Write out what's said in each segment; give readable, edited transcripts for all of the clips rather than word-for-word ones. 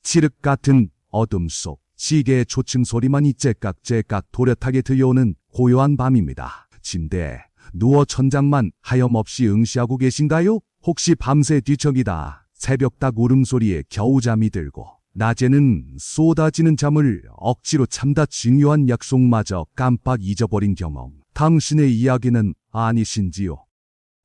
칠흑 같은 어둠 속 시계의 초침 소리만이 째깍째깍 도렷하게 들려오는 고요한 밤입니다. 침대에 누워 천장만 하염없이 응시하고 계신가요? 혹시 밤새 뒤척이다 새벽닭 울음소리에 겨우 잠이 들고 낮에는 쏟아지는 잠을 억지로 참다 중요한 약속마저 깜빡 잊어버린 경험. 당신의 이야기는 아니신지요?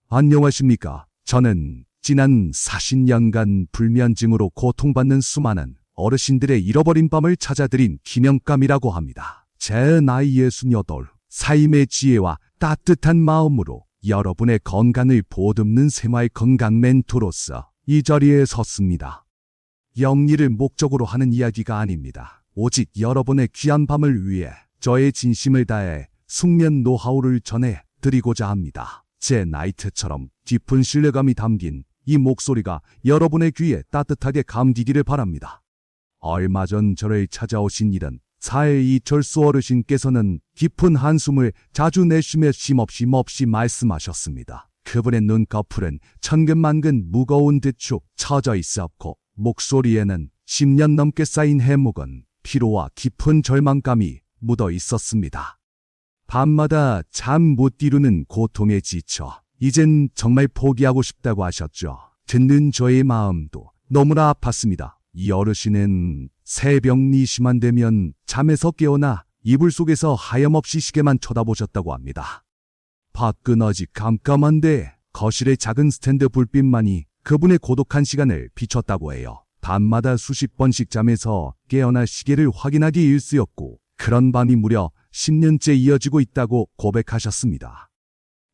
안녕하십니까? 저는 지난 40년간 불면증으로 고통받는 수많은 어르신들의 잃어버린 밤을 찾아드린 김영감이라고 합니다. 제 나이 68, 삶의 지혜와 따뜻한 마음으로 여러분의 건강을 보듬는 새마을 건강 멘토로서 이 자리에 섰습니다. 영리를 목적으로 하는 이야기가 아닙니다. 오직 여러분의 귀한 밤을 위해 저의 진심을 다해 숙면 노하우를 전해 드리고자 합니다. 제 나이트처럼 깊은 신뢰감이 담긴 이 목소리가 여러분의 귀에 따뜻하게 감기기를 바랍니다. 얼마 전 저를 찾아오신 일은 사회 이철수 어르신께서는 깊은 한숨을 자주 내쉬며 쉼없이 말씀하셨습니다. 그분의 눈꺼풀은 천근만근 무거운 듯 축 처져 있었고 목소리에는 10년 넘게 쌓인 해묵은 피로와 깊은 절망감이 묻어 있었습니다. 밤마다 잠 못 이루는 고통에 지쳐 이젠 정말 포기하고 싶다고 하셨죠. 듣는 저의 마음도 너무나 아팠습니다. 이 어르신은 새벽 4시만 되면 잠에서 깨어나 이불 속에서 하염없이 시계만 쳐다보셨다고 합니다. 밖은 아직 깜깜한데 거실의 작은 스탠드 불빛만이 그분의 고독한 시간을 비췄다고 해요. 밤마다 수십 번씩 잠에서 깨어나 시계를 확인하기 일쑤였고 그런 밤이 무려 10년째 이어지고 있다고 고백하셨습니다.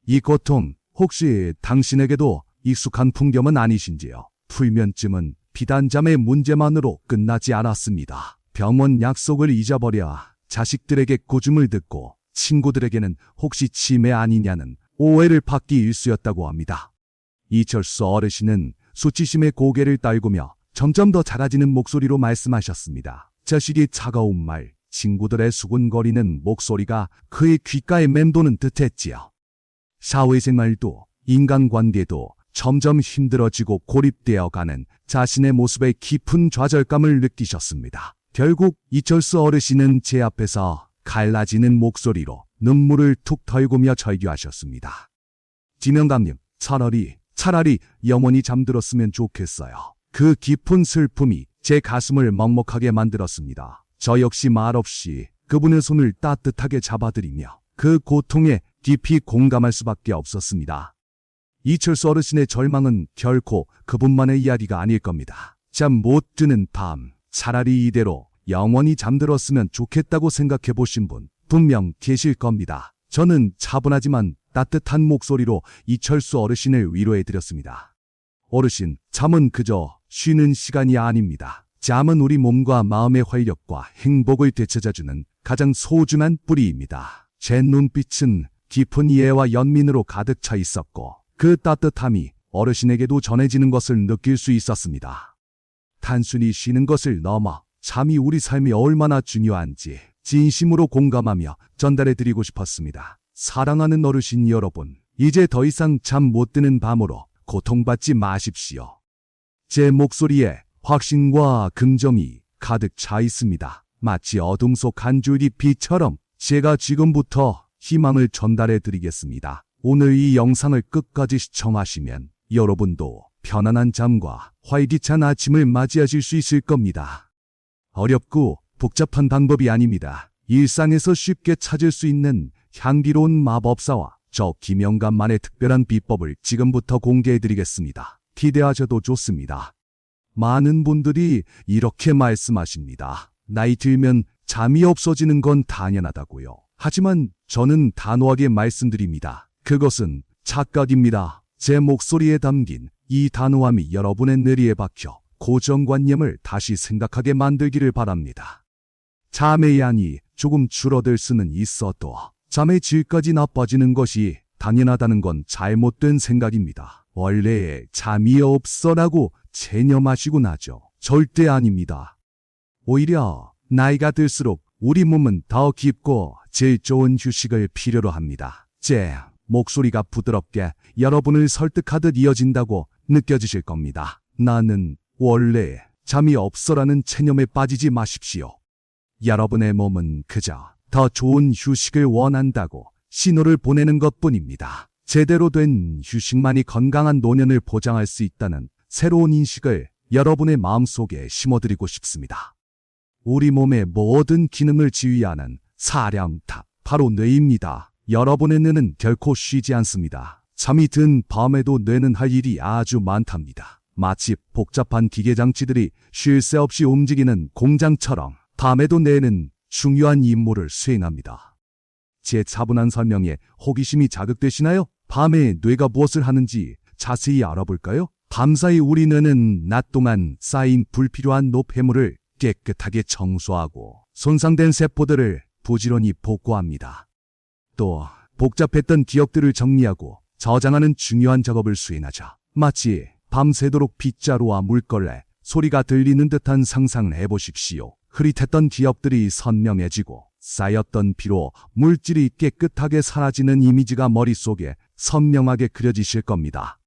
이 고통 혹시 당신에게도 익숙한 풍경은 아니신지요? 불면증은 비단 잠의 문제만으로 끝나지 않았습니다. 병원 약속을 잊어버려 자식들에게 꼬줌을 듣고 친구들에게는 혹시 치매 아니냐는 오해를 받기 일쑤였다고 합니다. 이철수 어르신은 수치심에 고개를 떨구며 점점 더 작아지는 목소리로 말씀하셨습니다. 자식이 차가운 말, 친구들의 수군거리는 목소리가 그의 귓가에 맴도는 듯했지요. 사회생활도 인간관계도 점점 힘들어지고 고립되어가는 자신의 모습에 깊은 좌절감을 느끼셨습니다. 결국 이철수 어르신은 제 앞에서 갈라지는 목소리로 눈물을 툭 털구며 절규하셨습니다. 김영감님, 차라리 영원히 잠들었으면 좋겠어요. 그 깊은 슬픔이 제 가슴을 먹먹하게 만들었습니다. 저 역시 말없이 그분의 손을 따뜻하게 잡아드리며 그 고통에 깊이 공감할 수밖에 없었습니다. 이철수 어르신의 절망은 결코 그분만의 이야기가 아닐 겁니다. 잠 못 드는 밤, 차라리 이대로 영원히 잠들었으면 좋겠다고 생각해 보신 분 분명 계실 겁니다. 저는 차분하지만 따뜻한 목소리로 이철수 어르신을 위로해드렸습니다. 어르신, 잠은 그저 쉬는 시간이 아닙니다. 잠은 우리 몸과 마음의 활력과 행복을 되찾아주는 가장 소중한 뿌리입니다. 제 눈빛은 깊은 이해와 연민으로 가득 차 있었고 그 따뜻함이 어르신에게도 전해지는 것을 느낄 수 있었습니다. 단순히 쉬는 것을 넘어 잠이 우리 삶에 얼마나 중요한지 진심으로 공감하며 전달해드리고 싶었습니다. 사랑하는 어르신 여러분, 이제 더 이상 잠 못 드는 밤으로 고통받지 마십시오. 제 목소리에 확신과 긍정이 가득 차 있습니다. 마치 어둠 속 한 줄기 빛처럼 제가 지금부터 희망을 전달해드리겠습니다. 오늘 이 영상을 끝까지 시청하시면 여러분도 편안한 잠과 활기찬 아침을 맞이하실 수 있을 겁니다. 어렵고 복잡한 방법이 아닙니다. 일상에서 쉽게 찾을 수 있는 향기로운 마법사와 저 김영감만의 특별한 비법을 지금부터 공개해드리겠습니다. 기대하셔도 좋습니다. 많은 분들이 이렇게 말씀하십니다. 나이 들면 잠이 없어지는 건 당연하다고요. 하지만 저는 단호하게 말씀드립니다. 그것은 착각입니다. 제 목소리에 담긴 이 단호함이 여러분의 뇌리에 박혀 고정관념을 다시 생각하게 만들기를 바랍니다. 잠의 양이 조금 줄어들 수는 있어도 잠의 질까지 나빠지는 것이 당연하다는 건 잘못된 생각입니다. 원래 잠이 없어라고 체념하시고 나죠. 절대 아닙니다. 오히려 나이가 들수록 우리 몸은 더 깊고 질 좋은 휴식을 필요로 합니다. 제 목소리가 부드럽게 여러분을 설득하듯 이어진다고 느껴지실 겁니다. 나는 원래 잠이 없어라는 체념에 빠지지 마십시오. 여러분의 몸은 그저 더 좋은 휴식을 원한다고 신호를 보내는 것뿐입니다. 제대로 된 휴식만이 건강한 노년을 보장할 수 있다는 새로운 인식을 여러분의 마음속에 심어드리고 싶습니다. 우리 몸의 모든 기능을 지휘하는 사령탑, 바로 뇌입니다. 여러분의 뇌는 결코 쉬지 않습니다. 잠이 든 밤에도 뇌는 할 일이 아주 많답니다. 마치 복잡한 기계장치들이 쉴 새 없이 움직이는 공장처럼 밤에도 뇌는 중요한 임무를 수행합니다. 제 차분한 설명에 호기심이 자극되시나요? 밤에 뇌가 무엇을 하는지 자세히 알아볼까요? 밤사이 우리 뇌는 낮 동안 쌓인 불필요한 노폐물을 깨끗하게 청소하고 손상된 세포들을 부지런히 복구합니다. 또 복잡했던 기억들을 정리하고 저장하는 중요한 작업을 수행하죠. 마치 밤새도록 빗자루와 물걸레, 소리가 들리는 듯한 상상을 해보십시오. 흐릿했던 기억들이 선명해지고 쌓였던 피로 물질이 깨끗하게 사라지는 이미지가 머릿속에 선명하게 그려지실 겁니다.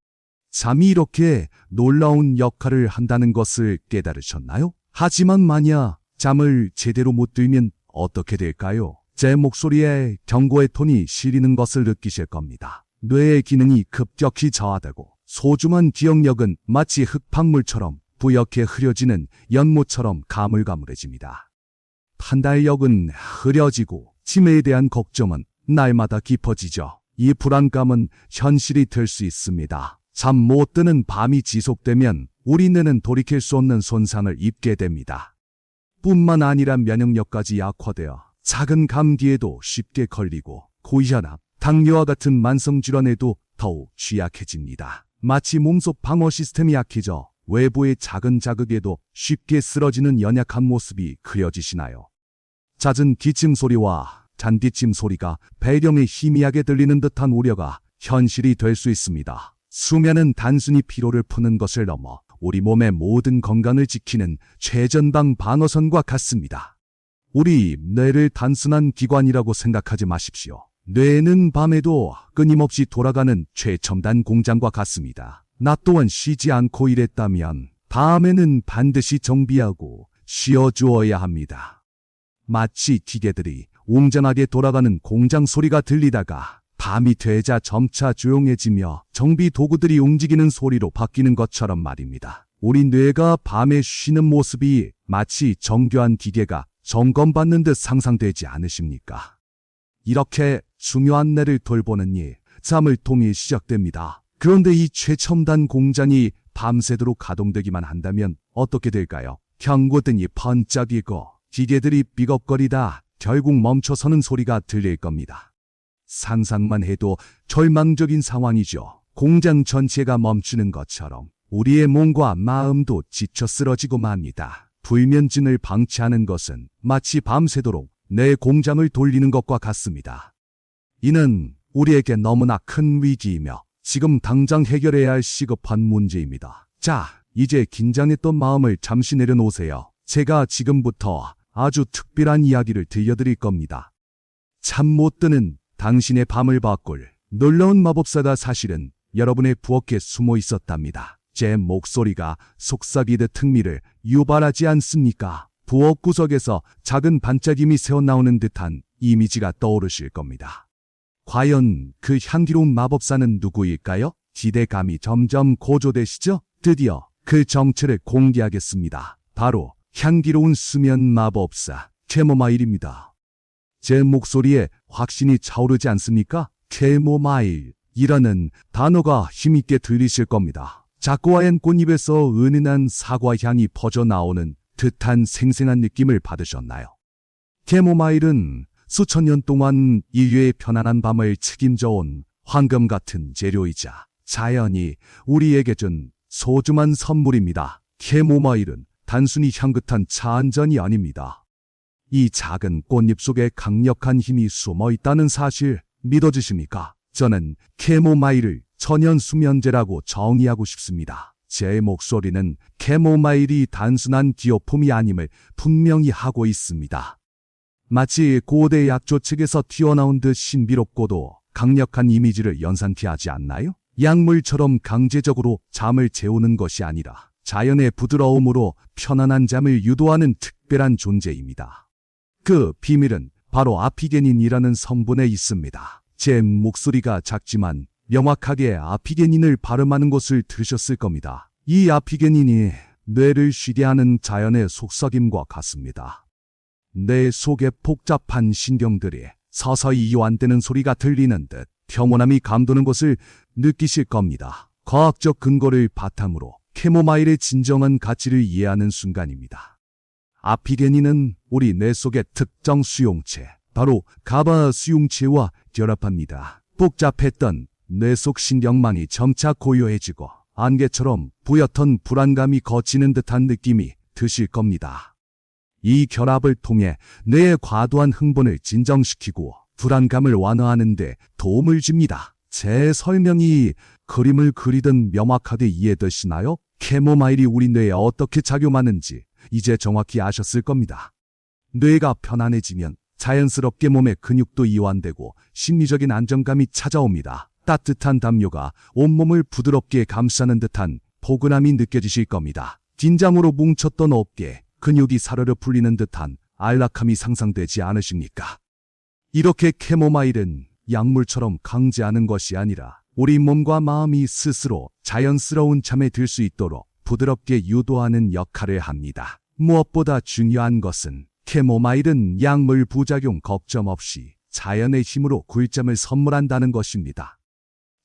잠이 이렇게 놀라운 역할을 한다는 것을 깨달으셨나요? 하지만 만약 잠을 제대로 못 들면 어떻게 될까요? 제 목소리에 경고의 톤이 시리는 것을 느끼실 겁니다. 뇌의 기능이 급격히 저하되고 소중한 기억력은 마치 흙탕물처럼 부옇게 흐려지는 연못처럼 가물가물해집니다. 판단력은 흐려지고 치매에 대한 걱정은 날마다 깊어지죠. 이 불안감은 현실이 될 수 있습니다. 잠 못 드는 밤이 지속되면 우리 뇌는 돌이킬 수 없는 손상을 입게 됩니다. 뿐만 아니라 면역력까지 약화되어 작은 감기에도 쉽게 걸리고 고혈압, 당뇨와 같은 만성질환에도 더욱 취약해집니다. 마치 몸속 방어 시스템이 약해져 외부의 작은 자극에도 쉽게 쓰러지는 연약한 모습이 그려지시나요? 잦은 기침 소리와 잔디침 소리가 배경에 희미하게 들리는 듯한 우려가 현실이 될 수 있습니다. 수면은 단순히 피로를 푸는 것을 넘어 우리 몸의 모든 건강을 지키는 최전방 방어선과 같습니다. 우리 뇌를 단순한 기관이라고 생각하지 마십시오. 뇌는 밤에도 끊임없이 돌아가는 최첨단 공장과 같습니다. 낮 동안 쉬지 않고 일했다면 밤에는 반드시 정비하고 쉬어주어야 합니다. 마치 기계들이 웅장하게 돌아가는 공장 소리가 들리다가 밤이 되자 점차 조용해지며 정비 도구들이 움직이는 소리로 바뀌는 것처럼 말입니다. 우리 뇌가 밤에 쉬는 모습이 마치 정교한 기계가 점검받는 듯 상상되지 않으십니까? 이렇게 중요한 뇌를 돌보는 일, 잠을 통해 시작됩니다. 그런데 이 최첨단 공장이 밤새도록 가동되기만 한다면 어떻게 될까요? 경고등이 번쩍이고 기계들이 삐걱거리다 결국 멈춰서는 소리가 들릴 겁니다. 상상만 해도 절망적인 상황이죠. 공장 전체가 멈추는 것처럼 우리의 몸과 마음도 지쳐 쓰러지고 맙니다. 불면증을 방치하는 것은 마치 밤새도록 내 공장을 돌리는 것과 같습니다. 이는 우리에게 너무나 큰 위기이며 지금 당장 해결해야 할 시급한 문제입니다. 자, 이제 긴장했던 마음을 잠시 내려놓으세요. 제가 지금부터 아주 특별한 이야기를 들려드릴 겁니다. 잠 못 드는 당신의 밤을 바꿀 놀라운 마법사가 사실은 여러분의 부엌에 숨어 있었답니다. 제 목소리가 속삭이듯 흥미를 유발하지 않습니까? 부엌 구석에서 작은 반짝임이 새어나오는 듯한 이미지가 떠오르실 겁니다. 과연 그 향기로운 마법사는 누구일까요? 기대감이 점점 고조되시죠? 드디어 그 정체를 공개하겠습니다. 바로 향기로운 수면 마법사 캐모마일입니다. 제 목소리에 확신이 차오르지 않습니까? 캐모마일이라는 단어가 힘있게 들리실 겁니다. 작고 하얀 꽃잎에서 은은한 사과 향이 퍼져나오는 듯한 생생한 느낌을 받으셨나요? 캐모마일은 수천 년 동안 인류의 편안한 밤을 책임져온 황금 같은 재료이자 자연이 우리에게 준 소중한 선물입니다. 캐모마일은 단순히 향긋한 차 한 잔이 아닙니다. 이 작은 꽃잎 속에 강력한 힘이 숨어 있다는 사실 믿어지십니까? 저는 캐모마일을 천연 수면제라고 정의하고 싶습니다. 제 목소리는 캐모마일이 단순한 기호품이 아님을 분명히 하고 있습니다. 마치 고대 약조 책에서 튀어나온 듯 신비롭고도 강력한 이미지를 연상케 하지 않나요? 약물처럼 강제적으로 잠을 재우는 것이 아니라 자연의 부드러움으로 편안한 잠을 유도하는 특별한 존재입니다. 그 비밀은 바로 아피게닌이라는 성분에 있습니다. 제 목소리가 작지만 명확하게 아피게닌을 발음하는 것을 들으셨을 겁니다. 이 아피게닌이 뇌를 쉬게 하는 자연의 속삭임과 같습니다. 뇌 속의 복잡한 신경들이 서서히 이완되는 소리가 들리는 듯 평온함이 감도는 것을 느끼실 겁니다. 과학적 근거를 바탕으로 캐모마일의 진정한 가치를 이해하는 순간입니다. 아피게닌은 우리 뇌 속의 특정 수용체, 바로 가바 수용체와 결합합니다. 복잡했던 뇌 속 신경망이 점차 고요해지고 안개처럼 뿌옇던 불안감이 걷히는 듯한 느낌이 드실 겁니다. 이 결합을 통해 뇌의 과도한 흥분을 진정시키고 불안감을 완화하는 데 도움을 줍니다. 제 설명이 그림을 그리듯 명확하게 이해되시나요? 캐모마일이 우리 뇌에 어떻게 작용하는지 이제 정확히 아셨을 겁니다. 뇌가 편안해지면 자연스럽게 몸의 근육도 이완되고 심리적인 안정감이 찾아옵니다. 따뜻한 담요가 온몸을 부드럽게 감싸는 듯한 포근함이 느껴지실 겁니다. 긴장으로 뭉쳤던 어깨, 근육이 사르르 풀리는 듯한 안락함이 상상되지 않으십니까? 이렇게 캐모마일은 약물처럼 강제하는 것이 아니라 우리 몸과 마음이 스스로 자연스러운 잠에 들 수 있도록 부드럽게 유도하는 역할을 합니다. 무엇보다 중요한 것은 캐모마일은 약물 부작용 걱정 없이 자연의 힘으로 꿀잠을 선물한다는 것입니다.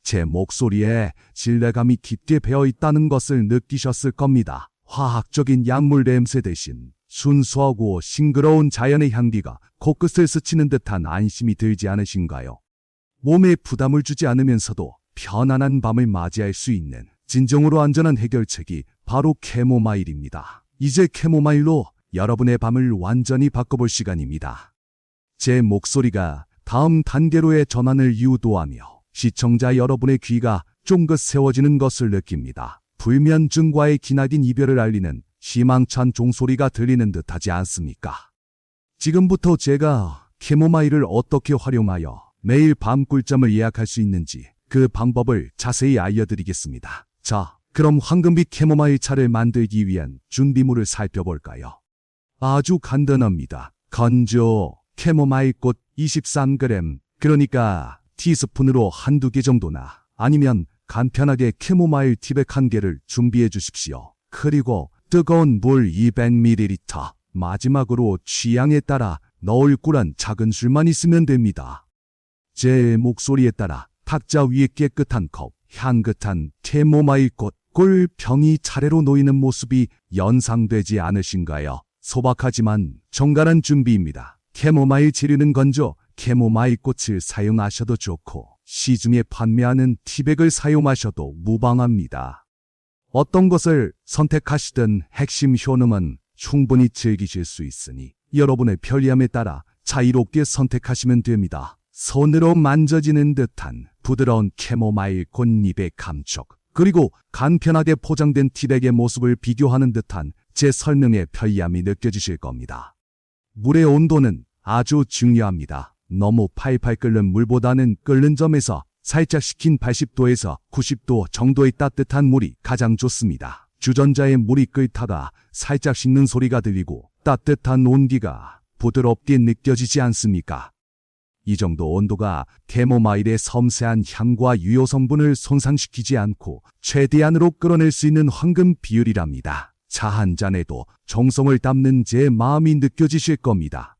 제 목소리에 신뢰감이 깊게 배어 있다는 것을 느끼셨을 겁니다. 화학적인 약물 냄새 대신 순수하고 싱그러운 자연의 향기가 코끝을 스치는 듯한 안심이 들지 않으신가요? 몸에 부담을 주지 않으면서도 편안한 밤을 맞이할 수 있는 진정으로 안전한 해결책이 바로 캐모마일입니다. 이제 캐모마일로 여러분의 밤을 완전히 바꿔볼 시간입니다. 제 목소리가 다음 단계로의 전환을 유도하며 시청자 여러분의 귀가 쫑긋 세워지는 것을 느낍니다. 불면증과의 기나긴 이별을 알리는 희망찬 종소리가 들리는 듯하지 않습니까? 지금부터 제가 캐모마일을 어떻게 활용하여 매일 밤 꿀잠을 예약할 수 있는지 그 방법을 자세히 알려드리겠습니다. 자, 그럼 황금빛 캐모마일 차를 만들기 위한 준비물을 살펴볼까요? 아주 간단합니다. 건조 캐모마일 꽃 23g, 그러니까 티스푼으로 한두 개 정도나, 아니면 간편하게 캐모마일 티백 1개를 준비해 주십시오. 그리고 뜨거운 물 200ml, 마지막으로 취향에 따라 넣을 꿀한 작은 술만 있으면 됩니다. 제 목소리에 따라 탁자 위에 깨끗한 컵, 향긋한 캐모마일 꽃, 꿀병이 차례로 놓이는 모습이 연상되지 않으신가요? 소박하지만 정갈한 준비입니다. 캐모마일 재료는 건조 캐모마일 꽃을 사용하셔도 좋고 시중에 판매하는 티백을 사용하셔도 무방합니다. 어떤 것을 선택하시든 핵심 효능은 충분히 즐기실 수 있으니 여러분의 편리함에 따라 자유롭게 선택하시면 됩니다. 손으로 만져지는 듯한 부드러운 캐모마일 꽃잎의 감촉, 그리고 간편하게 포장된 티백의 모습을 비교하는 듯한 제 설명의 편리함이 느껴지실 겁니다. 물의 온도는 아주 중요합니다. 너무 팔팔 끓는 물보다는 끓는 점에서 살짝 식힌 80도에서 90도 정도의 따뜻한 물이 가장 좋습니다. 주전자에 물이 끓다가 살짝 식는 소리가 들리고 따뜻한 온기가 부드럽게 느껴지지 않습니까? 이 정도 온도가 캐모마일의 섬세한 향과 유효 성분을 손상시키지 않고 최대한으로 끌어낼 수 있는 황금 비율이랍니다. 차 한 잔에도 정성을 담는 제 마음이 느껴지실 겁니다.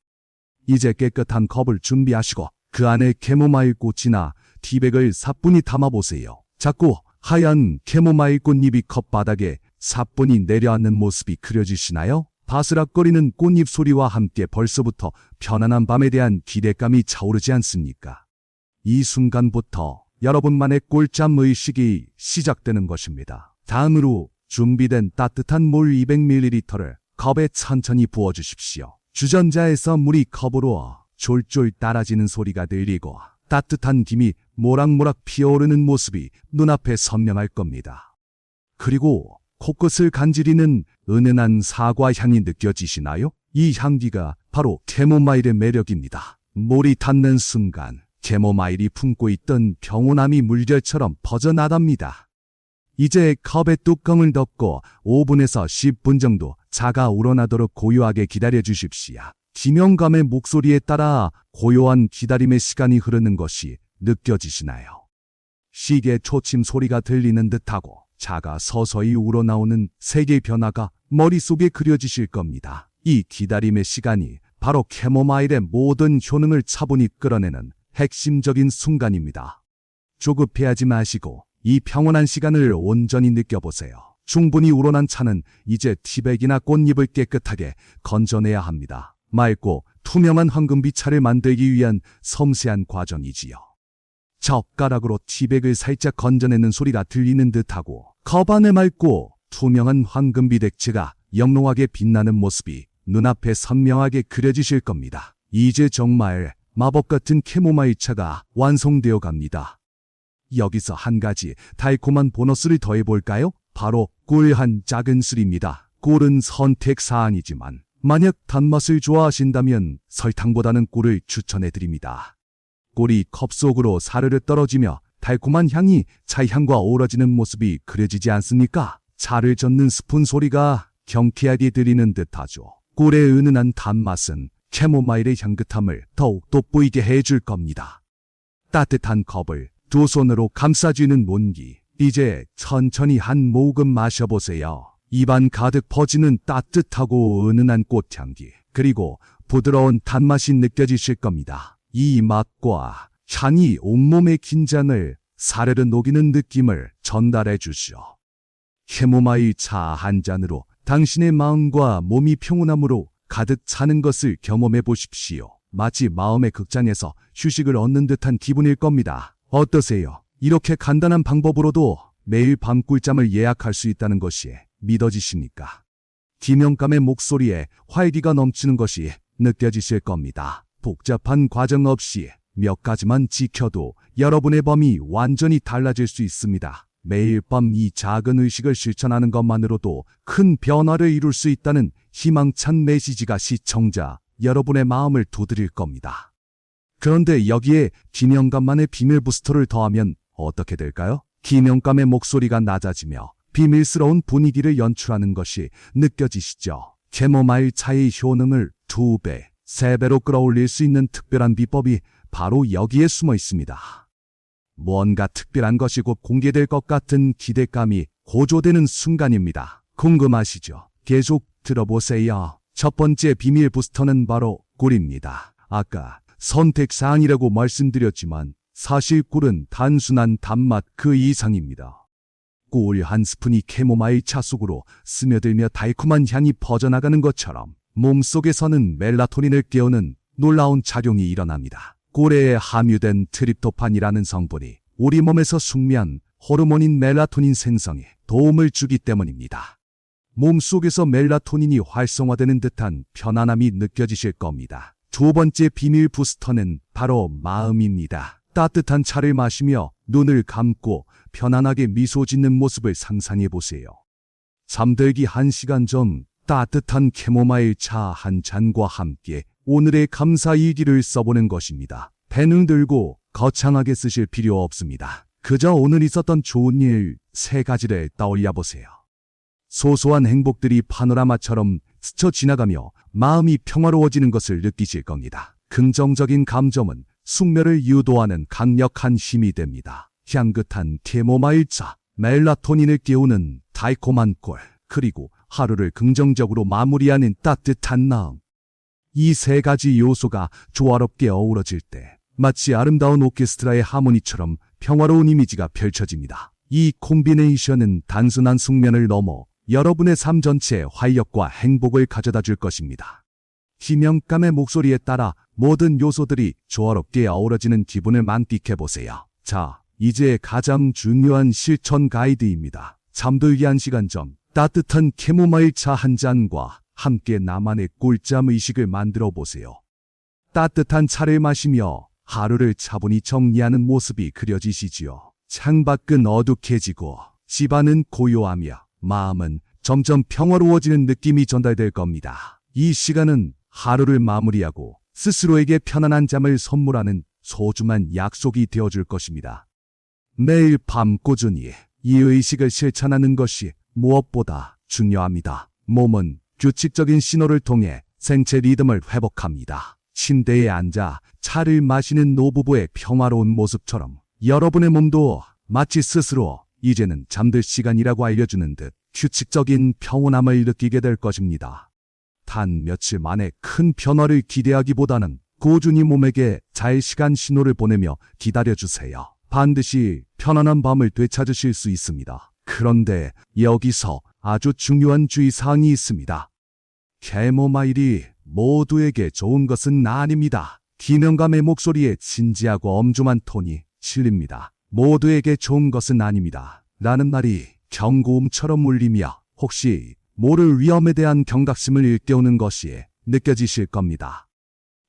이제 깨끗한 컵을 준비하시고 그 안에 캐모마일 꽃이나 티백을 사뿐히 담아보세요. 자꾸 하얀 캐모마일 꽃잎이 컵 바닥에 사뿐히 내려앉는 모습이 그려지시나요? 바스락거리는 꽃잎 소리와 함께 벌써부터 편안한 밤에 대한 기대감이 차오르지 않습니까? 이 순간부터 여러분만의 꿀잠 의식이 시작되는 것입니다. 다음으로 준비된 따뜻한 물 200ml를 컵에 천천히 부어주십시오. 주전자에서 물이 컵으로 졸졸 따라지는 소리가 들리고 따뜻한 김이 모락모락 피어오르는 모습이 눈앞에 선명할 겁니다. 그리고 코끝을 간지리는 은은한 사과 향이 느껴지시나요? 이 향기가 바로 캐모마일의 매력입니다. 물이 닿는 순간 캐모마일이 품고 있던 평온함이 물결처럼 퍼져나갑니다. 이제 컵의 뚜껑을 덮고 5분에서 10분 정도 차가 우러나도록 고요하게 기다려 주십시오. 김영감의 목소리에 따라 고요한 기다림의 시간이 흐르는 것이 느껴지시나요? 시계 초침 소리가 들리는 듯하고 차가 서서히 우러나오는 세계의 변화가 머릿속에 그려지실 겁니다. 이 기다림의 시간이 바로 캐모마일의 모든 효능을 차분히 끌어내는 핵심적인 순간입니다. 조급해하지 마시고 이 평온한 시간을 온전히 느껴보세요. 충분히 우러난 차는 이제 티백이나 꽃잎을 깨끗하게 건져내야 합니다. 맑고 투명한 황금빛차를 만들기 위한 섬세한 과정이지요. 젓가락으로 티백을 살짝 건져내는 소리가 들리는 듯하고 컵 안에 맑고 투명한 황금빛 액체가 영롱하게 빛나는 모습이 눈앞에 선명하게 그려지실 겁니다. 이제 정말 마법 같은 캐모마일 차가 완성되어 갑니다. 여기서 한 가지 달콤한 보너스를 더해볼까요? 바로 꿀 한 작은술입니다. 꿀은 선택 사항이지만 만약 단맛을 좋아하신다면 설탕보다는 꿀을 추천해드립니다. 꿀이 컵 속으로 사르르 떨어지며 달콤한 향이 차향과 어우러지는 모습이 그려지지 않습니까? 차를 젓는 스푼 소리가 경쾌하게 들리는 듯하죠. 꿀의 은은한 단맛은 캐모마일의 향긋함을 더욱 돋보이게 해줄 겁니다. 따뜻한 컵을 두 손으로 감싸쥐는 몬기. 이제 천천히 한 모금 마셔보세요. 입안 가득 퍼지는 따뜻하고 은은한 꽃향기, 그리고 부드러운 단맛이 느껴지실 겁니다. 이 맛과 향이 온몸의 긴장을 사르르 녹이는 느낌을 전달해 주시오. 캐모마일 차 한 잔으로 당신의 마음과 몸이 평온함으로 가득 차는 것을 경험해 보십시오. 마치 마음의 극장에서 휴식을 얻는 듯한 기분일 겁니다. 어떠세요? 이렇게 간단한 방법으로도 매일 밤 꿀잠을 예약할 수 있다는 것이 믿어지십니까? 김영감의 목소리에 활기가 넘치는 것이 느껴지실 겁니다. 복잡한 과정 없이 몇 가지만 지켜도 여러분의 밤이 완전히 달라질 수 있습니다. 매일 밤 이 작은 의식을 실천하는 것만으로도 큰 변화를 이룰 수 있다는 희망찬 메시지가 시청자 여러분의 마음을 두드릴 겁니다. 그런데 여기에 김영감만의 비밀 부스터를 더하면 어떻게 될까요? 김영감의 목소리가 낮아지며 비밀스러운 분위기를 연출하는 것이 느껴지시죠? 캐모마일 차의 효능을 2배, 3배로 끌어올릴 수 있는 특별한 비법이 바로 여기에 숨어 있습니다. 뭔가 특별한 것이 곧 공개될 것 같은 기대감이 고조되는 순간입니다. 궁금하시죠? 계속 들어보세요. 첫 번째 비밀 부스터는 바로 꿀입니다. 아까 선택사항이라고 말씀드렸지만 사실 꿀은 단순한 단맛 그 이상입니다. 꿀 한 스푼이 캐모마일 차 속으로 스며들며 달콤한 향이 퍼져나가는 것처럼 몸속에서는 멜라토닌을 깨우는 놀라운 작용이 일어납니다. 꿀에 함유된 트립토판이라는 성분이 우리 몸에서 숙면 호르몬인 멜라토닌 생성에 도움을 주기 때문입니다. 몸속에서 멜라토닌이 활성화되는 듯한 편안함이 느껴지실 겁니다. 두 번째 비밀 부스터는 바로 마음입니다. 따뜻한 차를 마시며 눈을 감고 편안하게 미소 짓는 모습을 상상해 보세요. 잠들기 1시간 전 따뜻한 캐모마일 차 한 잔과 함께 오늘의 감사 일기를 써보는 것입니다. 펜을 들고 거창하게 쓰실 필요 없습니다. 그저 오늘 있었던 좋은 일 3가지를 떠올려 보세요. 소소한 행복들이 파노라마처럼 스쳐 지나가며 마음이 평화로워지는 것을 느끼실 겁니다. 긍정적인 감정은 숙면을 유도하는 강력한 힘이 됩니다. 향긋한 캐모마일 차, 멜라토닌을 깨우는 달콤한 꿀, 그리고 하루를 긍정적으로 마무리하는 따뜻한 마음. 이 3가지 요소가 조화롭게 어우러질 때 마치 아름다운 오케스트라의 하모니처럼 평화로운 이미지가 펼쳐집니다. 이 콤비네이션은 단순한 숙면을 넘어 여러분의 삶 전체에 활력과 행복을 가져다 줄 것입니다. 김영감의 목소리에 따라 모든 요소들이 조화롭게 어우러지는 기분을 만끽해 보세요. 자, 이제 가장 중요한 실천 가이드입니다. 잠들기 1시간 전 따뜻한 캐모마일 차 한 잔과 함께 나만의 꿀잠 의식을 만들어 보세요. 따뜻한 차를 마시며 하루를 차분히 정리하는 모습이 그려지시지요. 창밖은 어둑해지고 집안은 고요하며 마음은 점점 평화로워지는 느낌이 전달될 겁니다. 이 시간은 하루를 마무리하고 스스로에게 편안한 잠을 선물하는 소중한 약속이 되어줄 것입니다. 매일 밤 꾸준히 이 의식을 실천하는 것이 무엇보다 중요합니다. 몸은 규칙적인 신호를 통해 생체 리듬을 회복합니다. 침대에 앉아 차를 마시는 노부부의 평화로운 모습처럼 여러분의 몸도 마치 스스로 이제는 잠들 시간이라고 알려주는 듯 규칙적인 평온함을 느끼게 될 것입니다. 단 며칠 만에 큰 변화를 기대하기보다는 꾸준히 몸에게 잘 시간 신호를 보내며 기다려주세요. 반드시 편안한 밤을 되찾으실 수 있습니다. 그런데 여기서 아주 중요한 주의사항이 있습니다. 캐모마일이 모두에게 좋은 것은 아닙니다. 김영감의 목소리에 진지하고 엄중한 톤이 실립니다. 모두에게 좋은 것은 아닙니다. 라는 말이 경고음처럼 울리며 혹시 모를 위험에 대한 경각심을 일깨우는 것이 느껴지실 겁니다.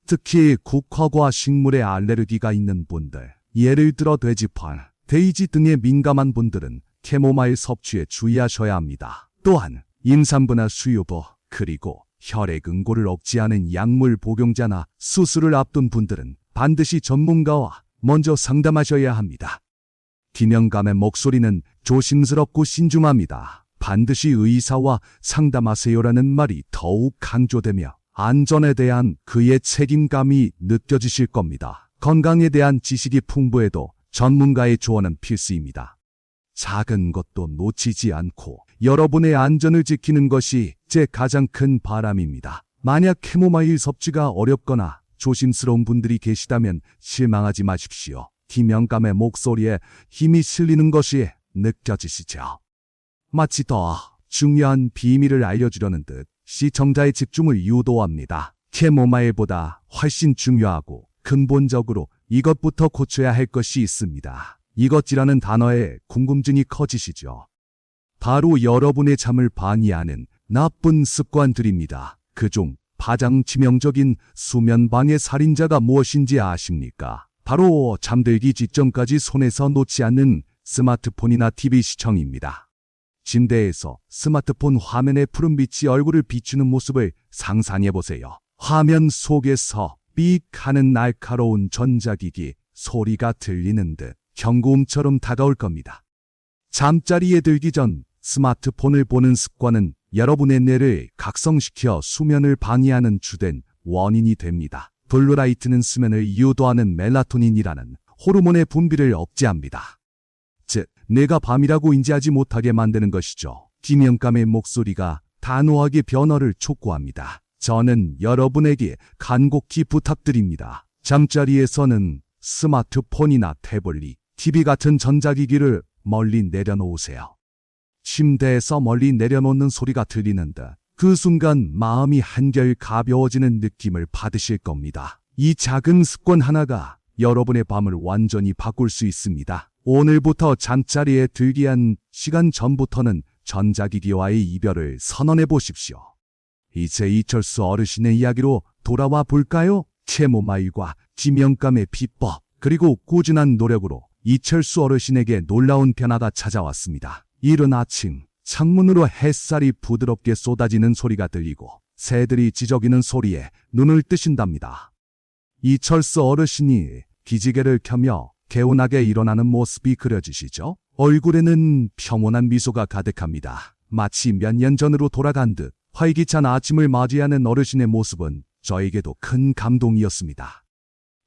특히 국화과 식물에 알레르기가 있는 분들, 예를 들어 돼지펄, 데이지 등에 민감한 분들은 캐모마일 섭취에 주의하셔야 합니다. 또한 임산부나 수유부, 그리고 혈액 응고를 억제하는 약물 복용자나 수술을 앞둔 분들은 반드시 전문가와 먼저 상담하셔야 합니다. 김영감의 목소리는 조심스럽고 신중합니다. 반드시 의사와 상담하세요라는 말이 더욱 강조되며 안전에 대한 그의 책임감이 느껴지실 겁니다. 건강에 대한 지식이 풍부해도 전문가의 조언은 필수입니다. 작은 것도 놓치지 않고 여러분의 안전을 지키는 것이 제 가장 큰 바람입니다. 만약 캐모마일 섭취가 어렵거나 조심스러운 분들이 계시다면 실망하지 마십시오. 김영감의 목소리에 힘이 실리는 것이 느껴지시죠? 마치 더 중요한 비밀을 알려주려는 듯 시청자의 집중을 유도합니다. 캐모마일보다 훨씬 중요하고 근본적으로 이것부터 고쳐야 할 것이 있습니다. 이것이라는 단어에 궁금증이 커지시죠? 바로 여러분의 잠을 방해하는 나쁜 습관들입니다. 그중 가장 치명적인 수면 방해 살인자가 무엇인지 아십니까? 바로 잠들기 직전까지 손에서 놓지 않는 스마트폰이나 TV 시청입니다. 침대에서 스마트폰 화면에 푸른빛이 얼굴을 비추는 모습을 상상해보세요. 화면 속에서 삑 하는 날카로운 전자기기 소리가 들리는 듯 경고음처럼 다가올 겁니다. 잠자리에 들기 전 스마트폰을 보는 습관은 여러분의 뇌를 각성시켜 수면을 방해하는 주된 원인이 됩니다. 블루라이트는 수면을 유도하는 멜라토닌이라는 호르몬의 분비를 억제합니다. 즉, 뇌가 밤이라고 인지하지 못하게 만드는 것이죠. 김영감의 목소리가 단호하게 변화를 촉구합니다. 저는 여러분에게 간곡히 부탁드립니다. 잠자리에서는 스마트폰이나 태블릿, TV 같은 전자기기를 멀리 내려놓으세요. 침대에서 멀리 내려놓는 소리가 들리는 듯 그 순간 마음이 한결 가벼워지는 느낌을 받으실 겁니다. 이 작은 습관 하나가 여러분의 밤을 완전히 바꿀 수 있습니다. 오늘부터 잠자리에 들기 한 시간 전부터는 전자기기와의 이별을 선언해 보십시오. 이제 이철수 어르신의 이야기로 돌아와 볼까요? 캐모마일과 김영감의 비법, 그리고 꾸준한 노력으로 이철수 어르신에게 놀라운 변화가 찾아왔습니다. 이른 아침, 창문으로 햇살이 부드럽게 쏟아지는 소리가 들리고 새들이 지저귀는 소리에 눈을 뜨신답니다. 이철수 어르신이 기지개를 켜며 개운하게 일어나는 모습이 그려지시죠? 얼굴에는 평온한 미소가 가득합니다. 마치 몇 년 전으로 돌아간 듯 활기찬 아침을 맞이하는 어르신의 모습은 저에게도 큰 감동이었습니다.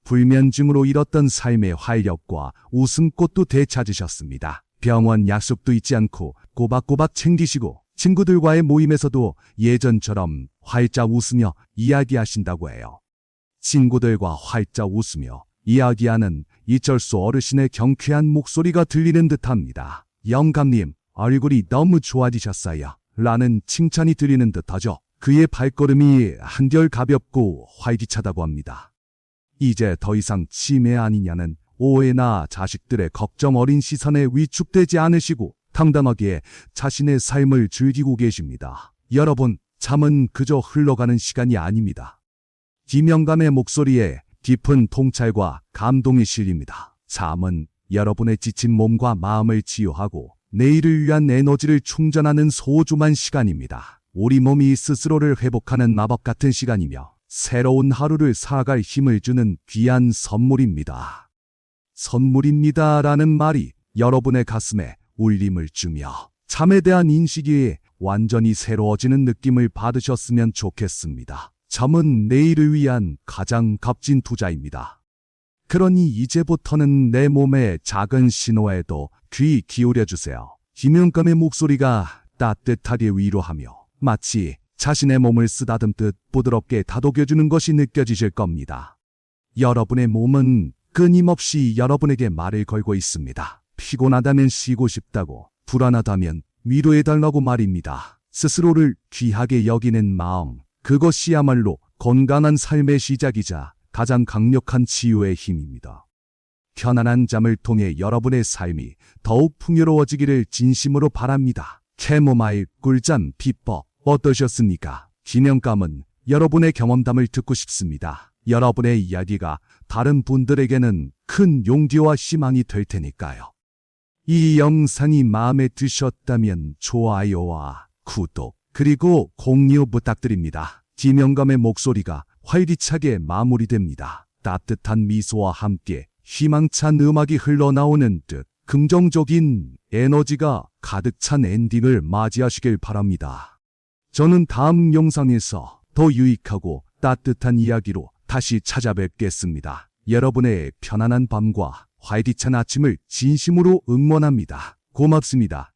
불면증으로 잃었던 삶의 활력과 웃음꽃도 되찾으셨습니다. 병원 약속도 잊지 않고 꼬박꼬박 챙기시고 친구들과의 모임에서도 예전처럼 활짝 웃으며 이야기하신다고 해요. 친구들과 활짝 웃으며 이야기하는 이철수 어르신의 경쾌한 목소리가 들리는 듯합니다. 영감님, 얼굴이 너무 좋아지셨어요. 라는 칭찬이 들리는 듯하죠. 그의 발걸음이 한결 가볍고 활기차다고 합니다. 이제 더 이상 치매 아니냐는 오해나 자식들의 걱정 어린 시선에 위축되지 않으시고 당당하게 자신의 삶을 즐기고 계십니다. 여러분, 잠은 그저 흘러가는 시간이 아닙니다. 김영감의 목소리에 깊은 통찰과 감동이 실립니다. 잠은 여러분의 지친 몸과 마음을 치유하고 내일을 위한 에너지를 충전하는 소중한 시간입니다. 우리 몸이 스스로를 회복하는 마법 같은 시간이며 새로운 하루를 살아갈 힘을 주는 귀한 선물입니다. 선물입니다라는 말이 여러분의 가슴에 울림을 주며 잠에 대한 인식이 완전히 새로워지는 느낌을 받으셨으면 좋겠습니다. 잠은 내일을 위한 가장 값진 투자입니다. 그러니 이제부터는 내 몸의 작은 신호에도 귀 기울여주세요. 김영감의 목소리가 따뜻하게 위로하며 마치 자신의 몸을 쓰다듬듯 부드럽게 다독여주는 것이 느껴지실 겁니다. 여러분의 몸은 끊임없이 여러분에게 말을 걸고 있습니다. 피곤하다면 쉬고 싶다고, 불안하다면 위로해달라고 말입니다. 스스로를 귀하게 여기는 마음, 그것이야말로 건강한 삶의 시작이자 가장 강력한 치유의 힘입니다. 편안한 잠을 통해 여러분의 삶이 더욱 풍요로워지기를 진심으로 바랍니다. 캐모마일 꿀잠 비법 어떠셨습니까? 김영감은 여러분의 경험담을 듣고 싶습니다. 여러분의 이야기가 다른 분들에게는 큰 용기와 희망이 될 테니까요. 이 영상이 마음에 드셨다면 좋아요와 구독 그리고 공유 부탁드립니다. 김영감의 목소리가 활기차게 마무리됩니다. 따뜻한 미소와 함께 희망찬 음악이 흘러나오는 듯 긍정적인 에너지가 가득 찬 엔딩을 맞이하시길 바랍니다. 저는 다음 영상에서 더 유익하고 따뜻한 이야기로 다시 찾아뵙겠습니다. 여러분의 편안한 밤과 활기찬 아침을 진심으로 응원합니다. 고맙습니다.